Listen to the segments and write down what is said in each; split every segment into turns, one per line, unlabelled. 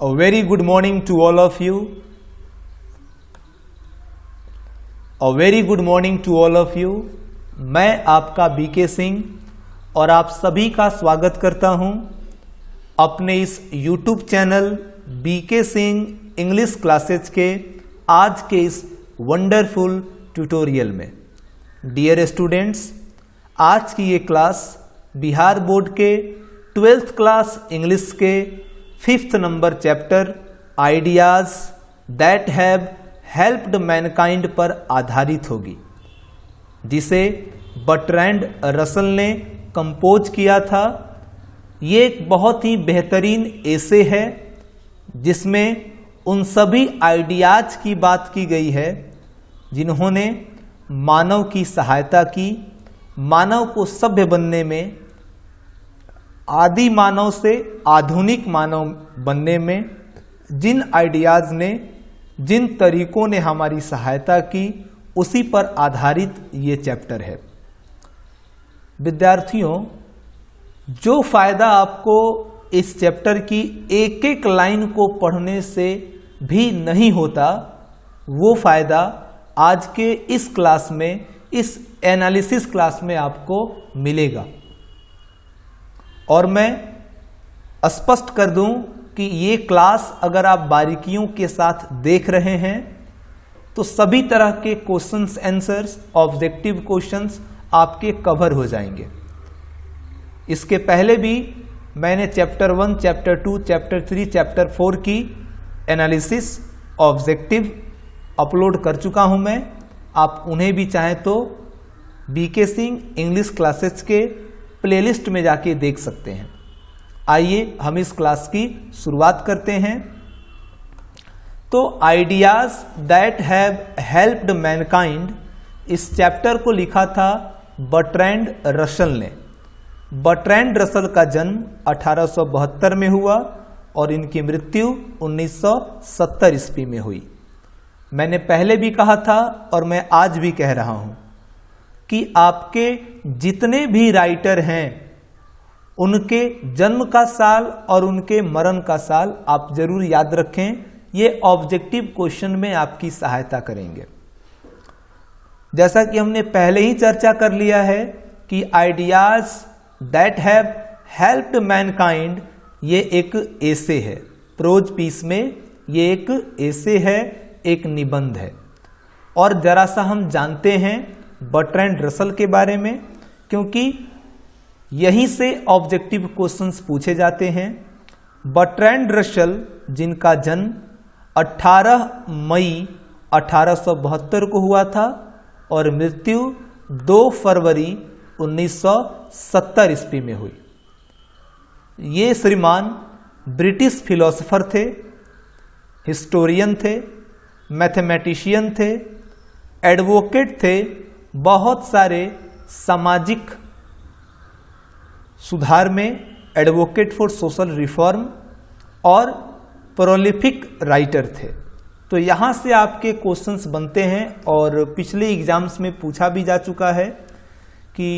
A very good morning to all of you. A very good morning to all of you. मैं आपका BK Singh और आप सभी का स्वागत करता हूं अपने इस YouTube channel B K Singh English classes के आज के इस वंडरफुल ट्यूटोरियल में। डियर स्टूडेंट्स, आज की ये क्लास बिहार बोर्ड के 12th क्लास इंग्लिश के 5th number chapter ideas that have helped Mankind पर आधारित होगी, जिसे बर्ट्रैंड रसल ने कंपोज किया था। ये एक बहुत ही बेहतरीन एसे है जिसमें उन सभी आइडियाज़ की बात की गई है जिन्होंने मानव की सहायता की, मानव को सभ्य बनने में, आदि मानव से आधुनिक मानव बनने में जिन आइडियाज़ ने, जिन तरीकों ने हमारी सहायता की, उसी पर आधारित ये चैप्टर है। विद्यार्थियों, जो फ़ायदा आपको इस चैप्टर की एक एक लाइन को पढ़ने से भी नहीं होता, वो फ़ायदा आज के इस क्लास में, इस एनालिसिस क्लास में आपको मिलेगा। और मैं स्पष्ट कर दूं कि ये क्लास अगर आप बारीकियों के साथ देख रहे हैं तो सभी तरह के क्वेश्चंस आंसर्स, ऑब्जेक्टिव क्वेश्चंस आपके कवर हो जाएंगे। इसके पहले भी मैंने चैप्टर 1, चैप्टर 2, चैप्टर 3, चैप्टर 4 की एनालिसिस, ऑब्जेक्टिव अपलोड कर चुका हूं मैं। आप उन्हें भी चाहें तो बीके सिंह इंग्लिश क्लासेस के प्लेलिस्ट में जाके देख सकते हैं। आइए हम इस क्लास की शुरुआत करते हैं। तो ideas that have helped Mankind, इस चैप्टर को लिखा था बर्ट्रैंड रसल ने। बर्ट्रैंड रसल का जन्म 1872 में हुआ और इनकी मृत्यु 1970 ईस्वी में हुई। मैंने पहले भी कहा था और मैं आज भी कह रहा हूं कि आपके जितने भी राइटर हैं उनके जन्म का साल और उनके मरण का साल आप जरूर याद रखें। ये ऑब्जेक्टिव क्वेश्चन में आपकी सहायता करेंगे। जैसा कि हमने पहले ही चर्चा कर लिया है कि ideas that have helped Mankind ये एक एसे है। प्रोज पीस में ये एक एसे है, एक निबंध है। और जरा सा हम जानते हैं बर्ट्रैंड रसल के बारे में, क्योंकि यहीं से ऑब्जेक्टिव क्वेश्चंस पूछे जाते हैं। बर्ट्रैंड रसल, जिनका जन्म 18 मई 1872 को हुआ था और मृत्यु 2 फरवरी 1970 ईस्वी में हुई। ये श्रीमान ब्रिटिश फिलोसोफर थे, हिस्टोरियन थे, मैथमेटिशियन थे, एडवोकेट थे, बहुत सारे सामाजिक सुधार में, एडवोकेट फॉर सोशल रिफॉर्म, और प्रोलिफिक राइटर थे। तो यहाँ से आपके क्वेश्चंस बनते हैं और पिछले एग्जाम्स में पूछा भी जा चुका है कि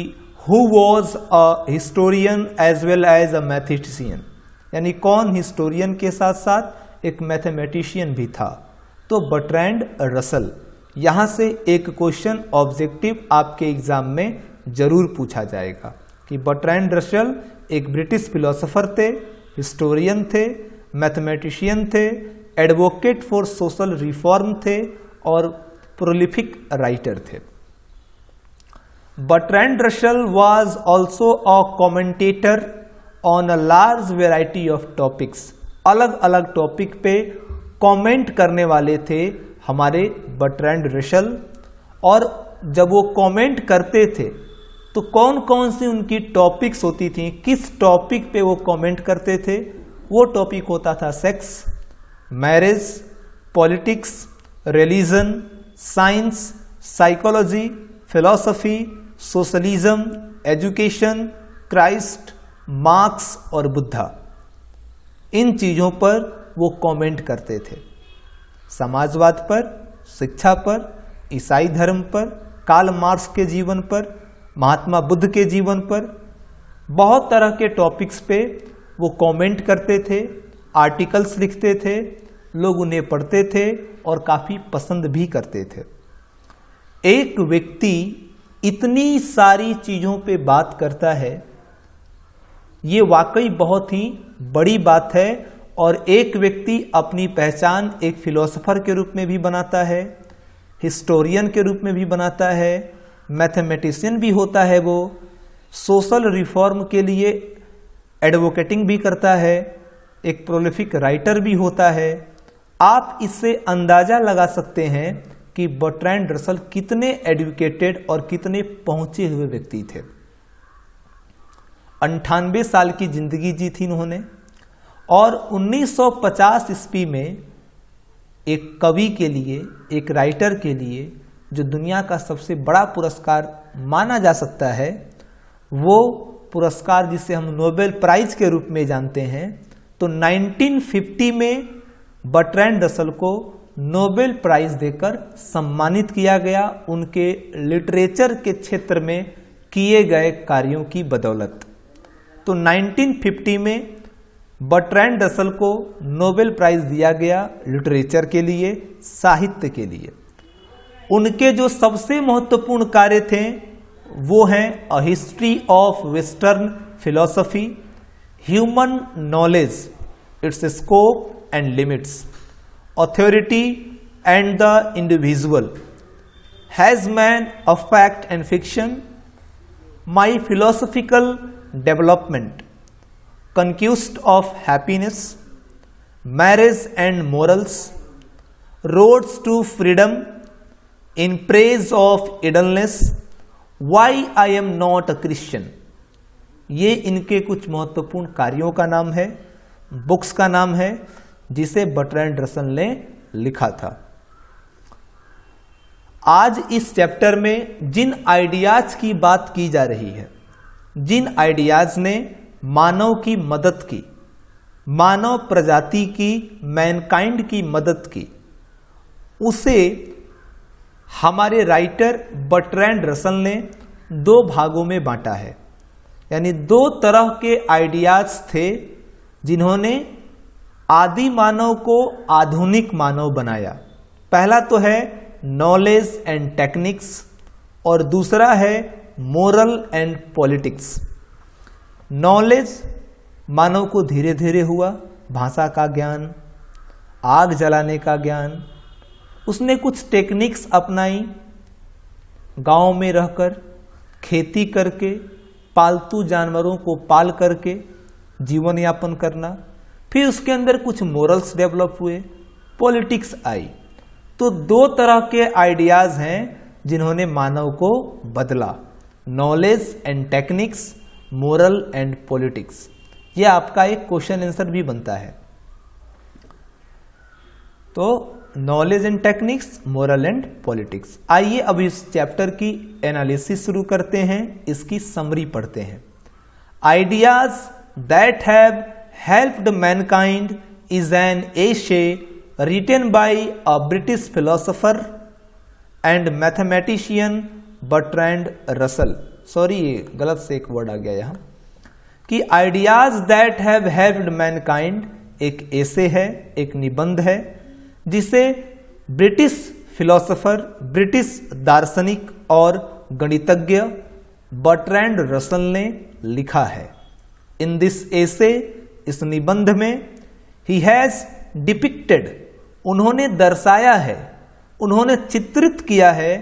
who was a historian as well as a mathematician, यानी कौन हिस्टोरियन के साथ साथ एक मैथमेटिशियन भी था। तो बर्ट्रैंड रसल, यहाँ से एक क्वेश्चन ऑब्जेक्टिव आपके एग्जाम में जरूर पूछा जाएगा कि बर्ट्रैंड रसल एक ब्रिटिश फिलोसोफर थे, हिस्टोरियन थे, मैथमेटिशियन थे, एडवोकेट फॉर सोशल रिफॉर्म थे और प्रोलिफिक राइटर थे। Bertrand Russell was also a commentator on a large variety of topics. अलग अलग टॉपिक पे कमेंट करने वाले थे हमारे बर्ट्रैंड रसल। और जब वो कमेंट करते थे तो कौन कौन सी उनकी टॉपिक्स होती थी, किस टॉपिक पे वो कमेंट करते थे, वो टॉपिक होता था sex, marriage, politics, religion, science, psychology, philosophy, socialism, education, Christ, marks और बुद्धा। इन चीज़ों पर वो कमेंट करते थे। समाजवाद पर, शिक्षा पर, ईसाई धर्म पर, कार्ल मार्क्स के जीवन पर, महात्मा बुद्ध के जीवन पर, बहुत तरह के टॉपिक्स पे वो कमेंट करते थे। आर्टिकल्स लिखते थे, लोग उन्हें पढ़ते थे और काफ़ी पसंद भी करते थे। एक व्यक्ति इतनी सारी चीज़ों पे बात करता है, ये वाकई बहुत ही बड़ी बात है। और एक व्यक्ति अपनी पहचान एक फिलोसोफर के रूप में भी बनाता है, हिस्टोरियन के रूप में भी बनाता है, मैथमेटिशियन भी होता है, वो सोशल रिफॉर्म के लिए एडवोकेटिंग भी करता है, एक प्रोलिफिक राइटर भी होता है। आप इससे अंदाज़ा लगा सकते हैं कि बर्ट्रैंड रसल कितने एडुकेटेड और कितने पहुंचे हुए व्यक्ति थे। 98 साल की जिंदगी जी थी उन्होंने, और 1950 ईस्वी में एक कवि के लिए, एक राइटर के लिए, जो दुनिया का सबसे बड़ा पुरस्कार माना जा सकता है, वो पुरस्कार जिसे हम नोबेल प्राइज के रूप में जानते हैं, तो 1950 में बर्ट्रैंड रसल को नोबेल प्राइज देकर सम्मानित किया गया, उनके लिटरेचर के क्षेत्र में किए गए कार्यों की बदौलत। तो 1950 में बर्ट्रैंड रसल को नोबेल प्राइज दिया गया लिटरेचर के लिए, साहित्य के लिए। उनके जो सबसे महत्वपूर्ण कार्य थे वो हैं a history of western philosophy, human knowledge, it's scope and limits, authority and the individual, has man a fact and fiction, my philosophical development, conquest of happiness, marriage and morals, roads to freedom, in praise of idleness, why I am not a Christian। ये इनके कुछ महत्वपूर्ण कार्यों का नाम है, books का नाम है, जिसे बर्ट्रैंड रसल ने लिखा था। आज इस चैप्टर में जिन आइडियाज की बात की जा रही है, जिन आइडियाज ने मानव की मदद की, मानव प्रजाति की, मैनकाइंड की मदद की, उसे हमारे राइटर बर्ट्रैंड रसल ने 2 भागों में बांटा है। यानी 2 तरह के आइडियाज थे जिन्होंने आदि मानव को आधुनिक मानव बनाया। पहला तो है नॉलेज एंड टेक्निक्स और दूसरा है मोरल एंड पॉलिटिक्स। नॉलेज मानव को धीरे धीरे हुआ, भाषा का ज्ञान, आग जलाने का ज्ञान, उसने कुछ टेक्निक्स अपनाई, गांव में रहकर, खेती करके, पालतू जानवरों को पाल करके जीवन यापन करना। फिर उसके अंदर कुछ मोरल्स डेवलप हुए, पॉलिटिक्स आई। तो 2 तरह के आइडियाज हैं जिन्होंने मानव को बदला, knowledge and techniques, moral and politics. यह आपका एक क्वेश्चन आंसर भी बनता है। तो knowledge and techniques, moral and politics. आइए अब इस चैप्टर की एनालिसिस शुरू करते हैं, इसकी समरी पढ़ते हैं। Ideas that have helped mankind is an essay written by a British philosopher and mathematician Bertrand Russell. Sorry, गलत से एक वर्ड आ गया यहां, कि ideas that have helped mankind एक एसे है, एक निबंध है, जिसे ब्रिटिश फिलोसोफर, ब्रिटिश दार्शनिक और गणितज्ञ बर्ट्रैंड रसल ने लिखा है। इन दिस एसे, इस निबंध में, ही हैज डिपिक्टेड, उन्होंने दर्शाया है, उन्होंने चित्रित किया है,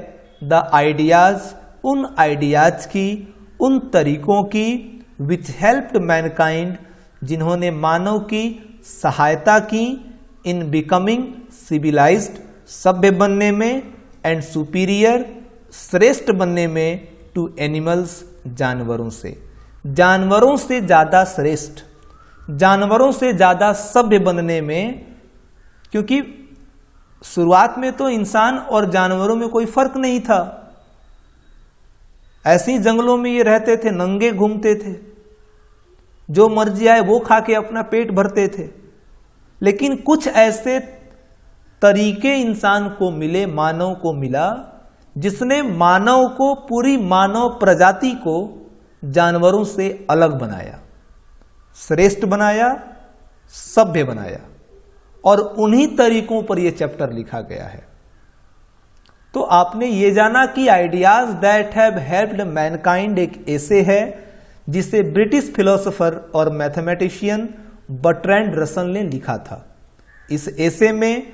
द आइडियाज, उन आइडियाज की, उन तरीकों की, विच हेल्प्ड मैनकाइंड, जिन्होंने मानव की सहायता की, इन बिकमिंग सिविलाइज्ड, सभ्य बनने में, एंड सुपीरियर, श्रेष्ठ बनने में, टू एनिमल्स, जानवरों से, जानवरों से ज्यादा श्रेष्ठ, जानवरों से ज्यादा सभ्य बनने में। क्योंकि शुरुआत में तो इंसान और जानवरों में कोई फर्क नहीं था, ऐसे ही जंगलों में ये रहते थे, नंगे घूमते थे, जो मर्जी आए वो खा के अपना पेट भरते थे। लेकिन कुछ ऐसे तरीके इंसान को मिले, मानव को मिला, जिसने मानव को, पूरी मानव प्रजाति को जानवरों से अलग बनाया, श्रेष्ठ बनाया, सभ्य बनाया, और उन्हीं तरीकों पर यह चैप्टर लिखा गया है। तो आपने ये जाना कि ideas that have helped mankind एक एसे है जिसे ब्रिटिश फिलोसोफर और मैथमेटिशियन बर्ट्रैंड रसल ने लिखा था। इस एसे में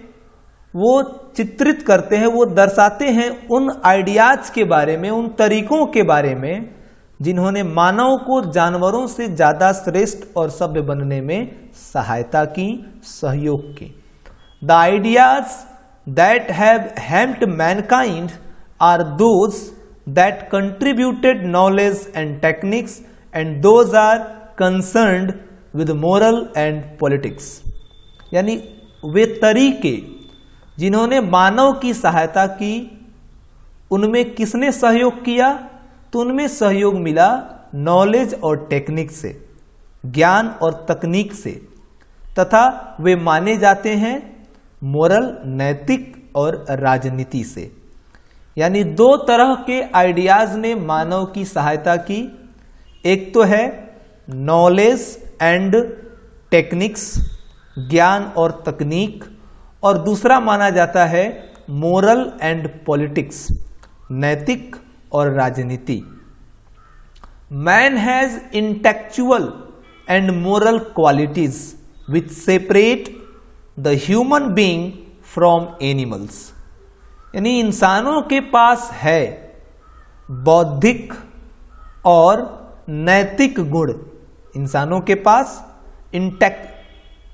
वो चित्रित करते हैं, वो दर्शाते हैं उन आइडियाज के बारे में, उन तरीकों के बारे में जिन्होंने मानव को जानवरों से ज्यादा श्रेष्ठ और सभ्य बनने में सहायता की, सहयोग की। The ideas that have helped mankind are those that contributed knowledge and techniques, and those are concerned with moral and politics। यानी वे तरीके जिन्होंने मानव की सहायता की, उनमें किसने सहयोग किया? तो उनमें सहयोग मिला नॉलेज और टेक्निक से, ज्ञान और तकनीक से, तथा वे माने जाते हैं मोरल, नैतिक और राजनीति से। यानी दो तरह के आइडियाज ने मानव की सहायता की। एक तो है नॉलेज एंड टेक्निक्स, ज्ञान और तकनीक, और दूसरा माना जाता है मोरल एंड पॉलिटिक्स, नैतिक और राजनीति। Man has intellectual and moral qualities which separate the human being from animals. यानी इंसानों के पास है बौद्धिक और नैतिक गुण। इंसानों के पास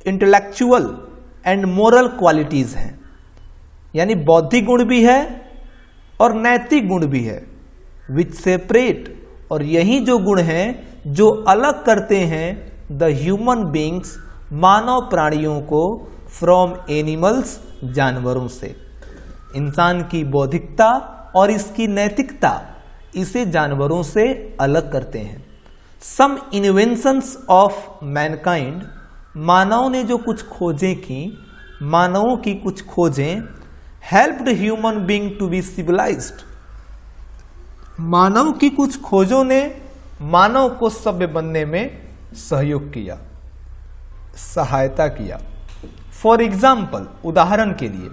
इंटेलेक्चुअल एंड मोरल क्वालिटीज हैं, यानी बौद्धिक गुण भी है और नैतिक गुण भी है। विच सेपरेट, और यही जो गुण हैं जो अलग करते हैं द ह्यूमन बीइंग्स, मानव प्राणियों को, फ्रॉम एनिमल्स, जानवरों से। इंसान की बौद्धिकता और इसकी नैतिकता इसे जानवरों से अलग करते हैं। सम इन्वेंशंस ऑफ मैनकाइंड, मानव ने जो कुछ खोजें की, मानवों की कुछ खोजें, helped human being to be civilised. मानव की कुछ खोजों ने मानव को सभ्य बनने में सहयोग किया, सहायता किया। फॉर एग्जाम्पल, उदाहरण के लिए,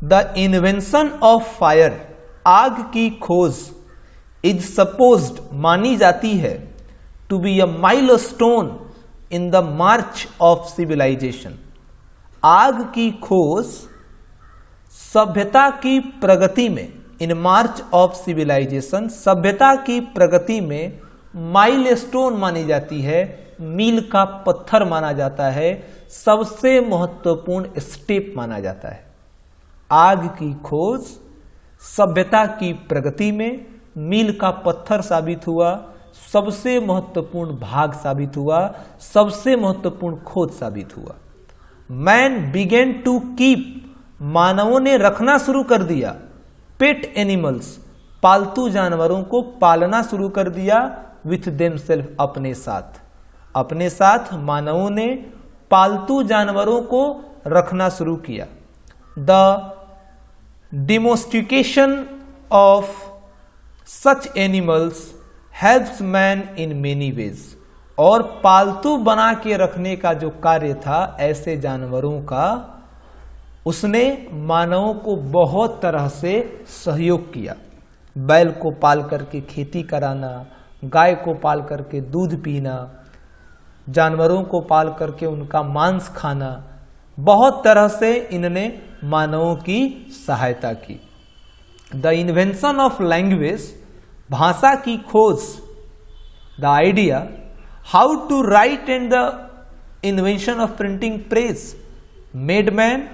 द इन्वेंशन ऑफ फायर, आग की खोज, इज सपोज्ड, मानी जाती है, to be a milestone in the march of civilization. आग की खोज सभ्यता की प्रगति में, इन मार्च ऑफ सिविलाइजेशन, सभ्यता की प्रगति में माइलस्टोन मानी जाती है, मील का पत्थर माना जाता है, सबसे महत्वपूर्ण स्टेप माना जाता है। आग की खोज सभ्यता की प्रगति में मील का पत्थर साबित हुआ, सबसे महत्वपूर्ण भाग साबित हुआ, सबसे महत्वपूर्ण खोज साबित हुआ। मैन बिगेन टू कीप, मानवों ने रखना शुरू कर दिया, पेट एनिमल्स, पालतू जानवरों को पालना शुरू कर दिया, विथ देमसेल्फ, अपने साथ। अपने साथ मानवों ने पालतू जानवरों को रखना शुरू किया। The domestication of such animals helps man in many ways, और पालतू बना के रखने का जो कार्य था ऐसे जानवरों का, उसने मानवों को बहुत तरह से सहयोग किया। बैल को पाल करके खेती कराना, गाय को पाल करके दूध पीना, जानवरों को पाल करके उनका मांस खाना, बहुत तरह से इन्होंने मानवों की सहायता की। द इन्वेंशन ऑफ लैंग्वेज, भाषा की खोज, the idea how to write and the invention of printing press made man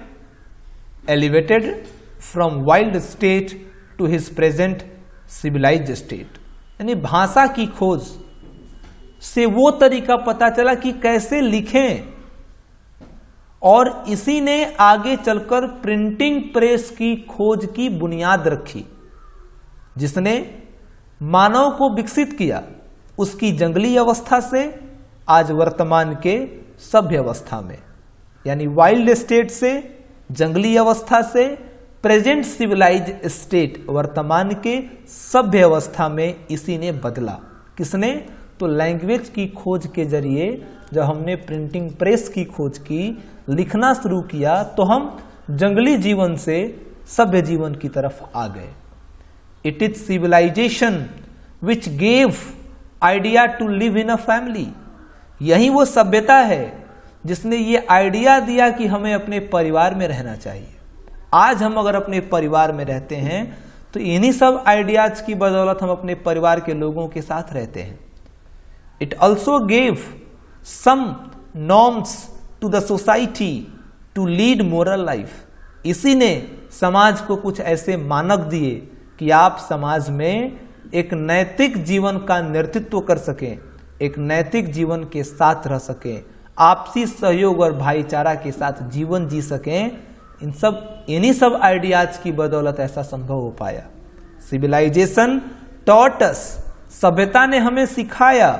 elevated from wild state to his present civilized state. यानी भाषा की खोज से वो तरीका पता चला कि कैसे लिखें, और इसी ने आगे चलकर प्रिंटिंग प्रेस की खोज की बुनियाद रखी, जिसने मानव को विकसित किया उसकी जंगली अवस्था से आज वर्तमान के सभ्य अवस्था में। यानी वाइल्ड स्टेट से, जंगली अवस्था से, प्रेजेंट सिविलाइज्ड स्टेट, वर्तमान के सभ्य अवस्था में इसी ने बदला। किसने? तो लैंग्वेज की खोज के जरिए जब हमने प्रिंटिंग प्रेस की खोज की, लिखना शुरू किया, तो हम जंगली जीवन से सभ्य जीवन की तरफ आ गए। It is civilization which gave idea to live in a family. यही वो सभ्यता है जिसने ये आइडिया दिया कि हमें अपने परिवार में रहना चाहिए। आज हम अगर अपने परिवार में रहते हैं तो इन्हीं सब आइडियाज की बदौलत हम अपने परिवार के लोगों के साथ रहते हैं। It also gave some norms to the society to lead moral life. इसी ने समाज को कुछ ऐसे मानक दिए कि आप समाज में एक नैतिक जीवन का नेतृत्व कर सकें, एक नैतिक जीवन के साथ रह सकें, आपसी सहयोग और भाईचारा के साथ जीवन जी सकें। इन्हीं सब आइडियाज की बदौलत ऐसा संभव हो पाया। सिविलाइजेशन टॉट अस, सभ्यता ने हमें सिखाया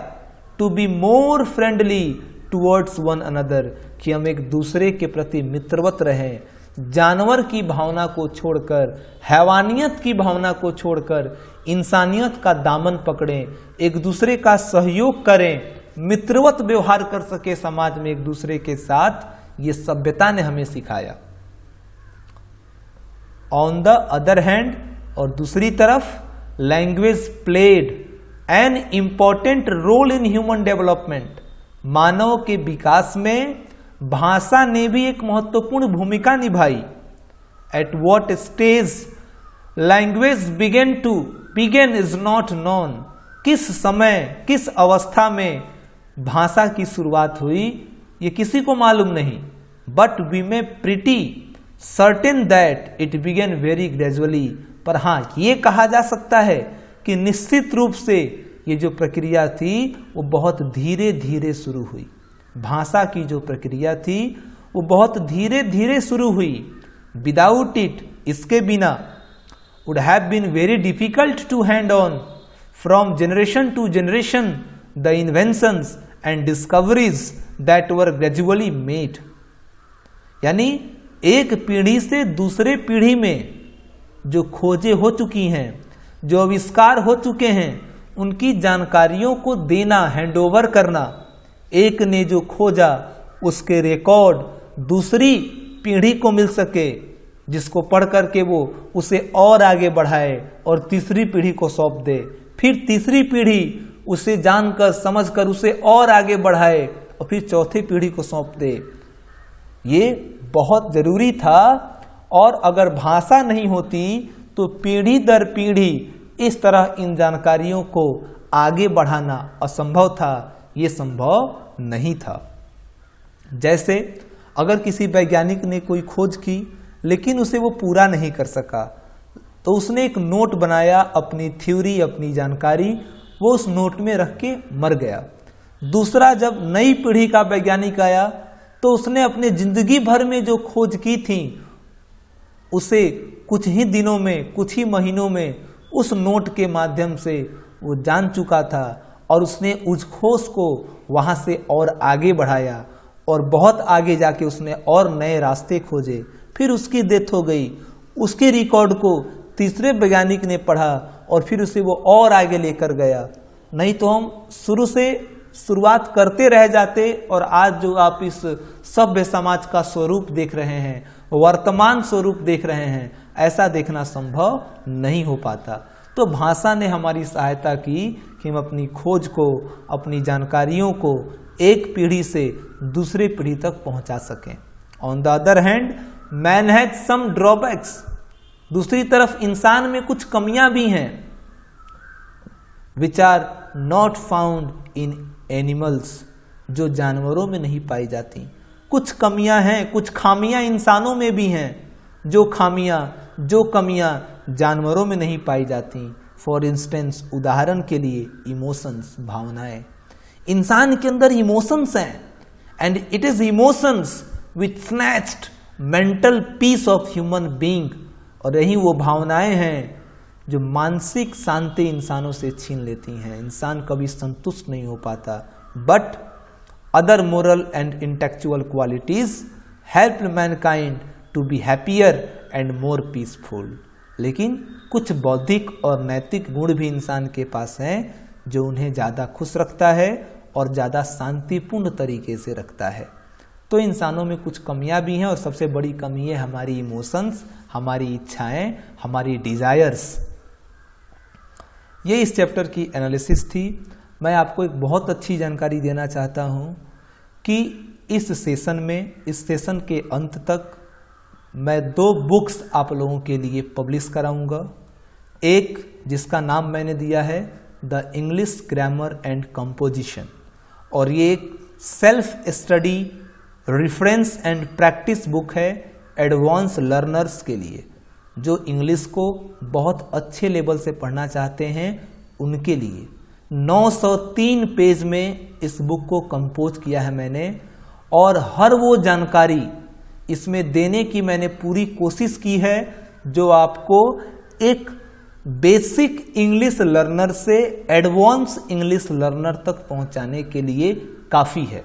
to be more friendly towards one another, कि हम एक दूसरे के प्रति मित्रवत रहें, जानवर की भावना को छोड़कर, हैवानियत की भावना को छोड़कर इंसानियत का दामन पकड़ें, एक दूसरे का सहयोग करें, मित्रवत व्यवहार कर सके समाज में एक दूसरे के साथ। ये सभ्यता ने हमें सिखाया। ऑन द अदर हैंड, और दूसरी तरफ language played an important role in human development. मानव के विकास में भाषा ने भी एक महत्वपूर्ण भूमिका निभाई। At what stage language began is not known. किस समय, किस अवस्था में भाषा की शुरुआत हुई ये किसी को मालूम नहीं। But we may pretty certain that it began very gradually. पर हाँ, ये कहा जा सकता है कि निश्चित रूप से ये जो प्रक्रिया थी वो बहुत धीरे धीरे शुरू हुई। भाषा की जो प्रक्रिया थी वो बहुत धीरे धीरे शुरू हुई। विदाउट इट, इसके बिना, would have been very difficult to hand on from generation to generation the inventions and discoveries that were gradually made. यानी एक पीढ़ी से दूसरे पीढ़ी में जो खोजें हो चुकी हैं, जो आविष्कार हो चुके हैं, उनकी जानकारियों को देना, हैंडओवर करना, एक ने जो खोजा उसके रिकॉर्ड दूसरी पीढ़ी को मिल सके, जिसको पढ़ करके वो उसे और आगे बढ़ाए और तीसरी पीढ़ी को सौंप दे, फिर तीसरी पीढ़ी उसे जानकर समझकर उसे और आगे बढ़ाए और फिर चौथी पीढ़ी को सौंप दे। ये बहुत जरूरी था। और अगर भाषा नहीं होती तो पीढ़ी दर पीढ़ी इस तरह इन जानकारियों को आगे बढ़ाना असंभव था, ये संभव नहीं था। जैसे अगर किसी वैज्ञानिक ने कोई खोज की लेकिन उसे वो पूरा नहीं कर सका, तो उसने एक नोट बनाया, अपनी थ्योरी, अपनी जानकारी वो उस नोट में रख के मर गया। दूसरा, जब नई पीढ़ी का वैज्ञानिक आया तो उसने अपने जिंदगी भर में जो खोज की थी उसे कुछ ही दिनों में, कुछ ही महीनों में उस नोट के माध्यम से वो जान चुका था और उसने उस खोज को वहाँ से और आगे बढ़ाया और बहुत आगे जाके उसने और नए रास्ते खोजे। फिर उसकी डेथ हो गई। उसके रिकॉर्ड को तीसरे वैज्ञानिक ने पढ़ा और फिर उसे वो और आगे लेकर गया। नहीं तो हम शुरू से शुरुआत करते रह जाते और आज जो आप इस सभ्य समाज का स्वरूप देख रहे हैं, वर्तमान स्वरूप देख रहे हैं, ऐसा देखना संभव नहीं हो पाता। तो भाषा ने हमारी सहायता की कि हम अपनी खोज को, अपनी जानकारियों को एक पीढ़ी से दूसरे पीढ़ी तक पहुंचा सकें। On the other hand, man has some drawbacks. दूसरी तरफ इंसान में कुछ कमियां भी हैं, which are not found in animals, जो जानवरों में नहीं पाई जाती। कुछ कमियां हैं, कुछ खामियां इंसानों में भी हैं, जो कमियां जानवरों में नहीं पाई जाती। फॉर इंस्टेंस, उदाहरण के लिए, इमोशंस, भावनाएं। इंसान के अंदर इमोशंस हैं and it is emotions which snatched mental peace of human being. और यही वो भावनाएं हैं जो मानसिक शांति इंसानों से छीन लेती हैं। इंसान कभी संतुष्ट नहीं हो पाता। But other moral and intellectual qualities help mankind to be happier and more peaceful. लेकिन कुछ बौद्धिक और नैतिक गुण भी इंसान के पास हैं जो उन्हें ज़्यादा खुश रखता है और ज़्यादा शांतिपूर्ण तरीके से रखता है। तो इंसानों में कुछ कमियां भी हैं और सबसे बड़ी कमी है हमारी इमोशंस, हमारी इच्छाएं, हमारी डिज़ायर्स। ये इस चैप्टर की एनालिसिस थी। मैं आपको एक बहुत अच्छी जानकारी देना चाहता हूँ कि इस सेशन के अंत तक मैं 2 बुक्स आप लोगों के लिए पब्लिश कराऊंगा। एक जिसका नाम मैंने दिया है the English grammar and composition, और ये एक self study reference and practice book है एडवांस लर्नर्स के लिए, जो इंग्लिश को बहुत अच्छे लेवल से पढ़ना चाहते हैं उनके लिए। 903 पेज में इस बुक को कंपोज किया है मैंने, और हर वो जानकारी इसमें देने की मैंने पूरी कोशिश की है जो आपको एक बेसिक इंग्लिश लर्नर से एडवांस इंग्लिश लर्नर तक पहुंचाने के लिए काफ़ी है।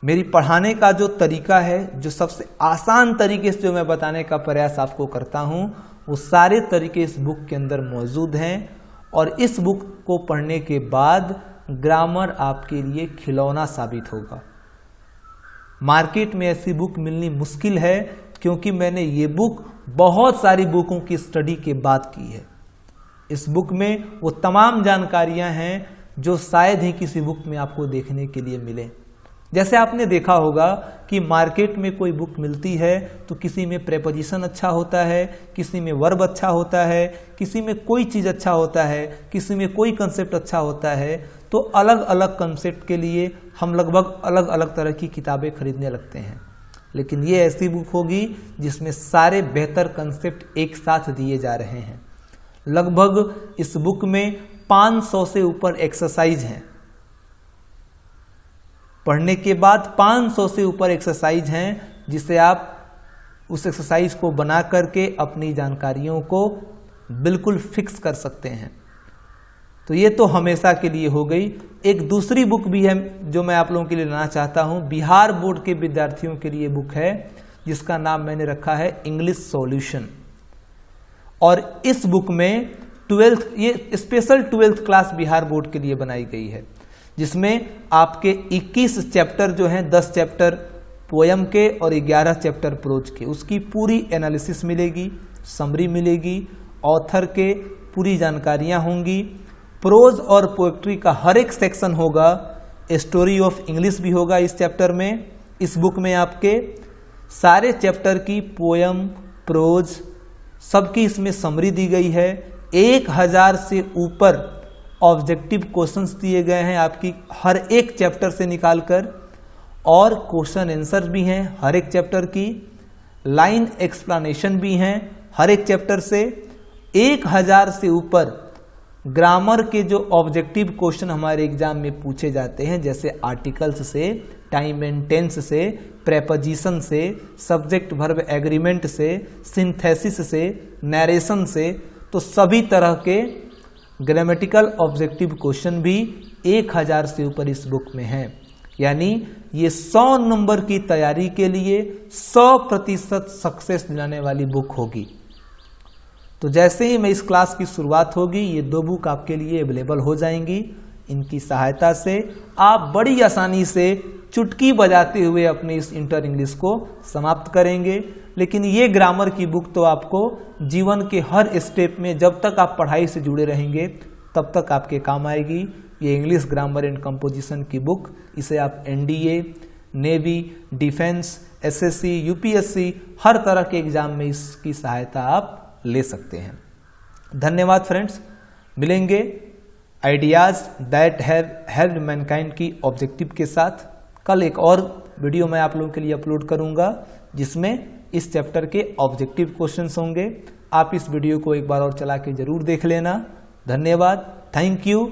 मेरी पढ़ाने का जो तरीका है, जो सबसे आसान तरीके से जो मैं बताने का प्रयास आपको करता हूं, वो सारे तरीके इस बुक के अंदर मौजूद हैं। और इस बुक को पढ़ने के बाद ग्रामर आपके लिए खिलौना साबित होगा। मार्केट में ऐसी बुक मिलनी मुश्किल है, क्योंकि मैंने ये बुक बहुत सारी बुकों की स्टडी के बाद की है। इस बुक में वो तमाम जानकारियां हैं जो शायद ही किसी बुक में आपको देखने के लिए मिले। जैसे आपने देखा होगा कि मार्केट में कोई बुक मिलती है तो किसी में प्रेपोजिशन अच्छा होता है, किसी में वर्ब अच्छा होता है, किसी में कोई चीज़ अच्छा होता है, किसी में कोई कंसेप्ट अच्छा होता है। तो अलग अलग कंसेप्ट के लिए हम लगभग अलग अलग तरह की किताबें खरीदने लगते हैं। लेकिन ये ऐसी बुक होगी जिसमें सारे बेहतर कंसेप्ट एक साथ दिए जा रहे हैं। लगभग इस बुक में 500 से ऊपर एक्सरसाइज हैं। पढ़ने के बाद 500 से ऊपर एक्सरसाइज हैं, जिसे आप उस एक्सरसाइज को बना करके अपनी जानकारियों को बिल्कुल फिक्स कर सकते हैं। तो ये तो हमेशा के लिए हो गई। एक दूसरी बुक भी है जो मैं आप लोगों के लिए लाना चाहता हूँ। बिहार बोर्ड के विद्यार्थियों के लिए बुक है जिसका नाम मैंने रखा है इंग्लिश सॉल्यूशन। और इस बुक में ये special 12th class Bihar board के लिए बनाई गई है, जिसमें आपके 21 चैप्टर जो हैं, 10 चैप्टर पोयम के और 11 चैप्टर प्रोज के, उसकी पूरी एनालिसिस मिलेगी, समरी मिलेगी, ऑथर के पूरी जानकारियां होंगी, प्रोज और पोएट्री का हर एक सेक्शन होगा, स्टोरी ऑफ इंग्लिश भी होगा इस चैप्टर में। इस बुक में आपके सारे चैप्टर की पोयम, प्रोज सबकी इसमें समरी दी गई है। 1000 से ऊपर ऑब्जेक्टिव क्वेश्चंस दिए गए हैं आपकी हर एक चैप्टर से निकालकर, और क्वेश्चन आंसर भी हैं हर एक चैप्टर की, लाइन एक्सप्लेनेशन भी हैं हर एक चैप्टर से। 1000 से ऊपर ग्रामर के जो ऑब्जेक्टिव क्वेश्चन हमारे एग्जाम में पूछे जाते हैं, जैसे आर्टिकल्स से, टाइम एंड टेंस से, प्रेपोजिशन से, सब्जेक्ट वर्ब एग्रीमेंट से, सिंथेसिस से, नरेशन से, तो सभी तरह के ग्रामेटिकल ऑब्जेक्टिव क्वेश्चन भी 1000 से ऊपर इस बुक में हैं। यानी ये 100 नंबर की तैयारी के लिए 100% सक्सेस दिलाने वाली बुक होगी। तो जैसे ही मैं इस क्लास की शुरुआत होगी, ये 2 बुक आपके लिए अवेलेबल हो जाएंगी। इनकी सहायता से आप बड़ी आसानी से चुटकी बजाते हुए अपने इस इंटर इंग्लिश को समाप्त करेंगे। लेकिन ये ग्रामर की बुक तो आपको जीवन के हर स्टेप में, जब तक आप पढ़ाई से जुड़े रहेंगे तब तक आपके काम आएगी। ये इंग्लिश ग्रामर एंड कंपोजिशन की बुक, इसे आप NDA, navy, defence, SSC, UPSC हर तरह के एग्जाम में इसकी सहायता आप ले सकते हैं। धन्यवाद फ्रेंड्स। मिलेंगे ideas that have helped Mankind की ऑब्जेक्टिव के साथ। कल एक और वीडियो मैं आप लोगों के लिए अपलोड करूंगा जिसमें इस चैप्टर के ऑब्जेक्टिव क्वेश्चंस होंगे। आप इस वीडियो को एक बार और चला के जरूर देख लेना। धन्यवाद। Thank you.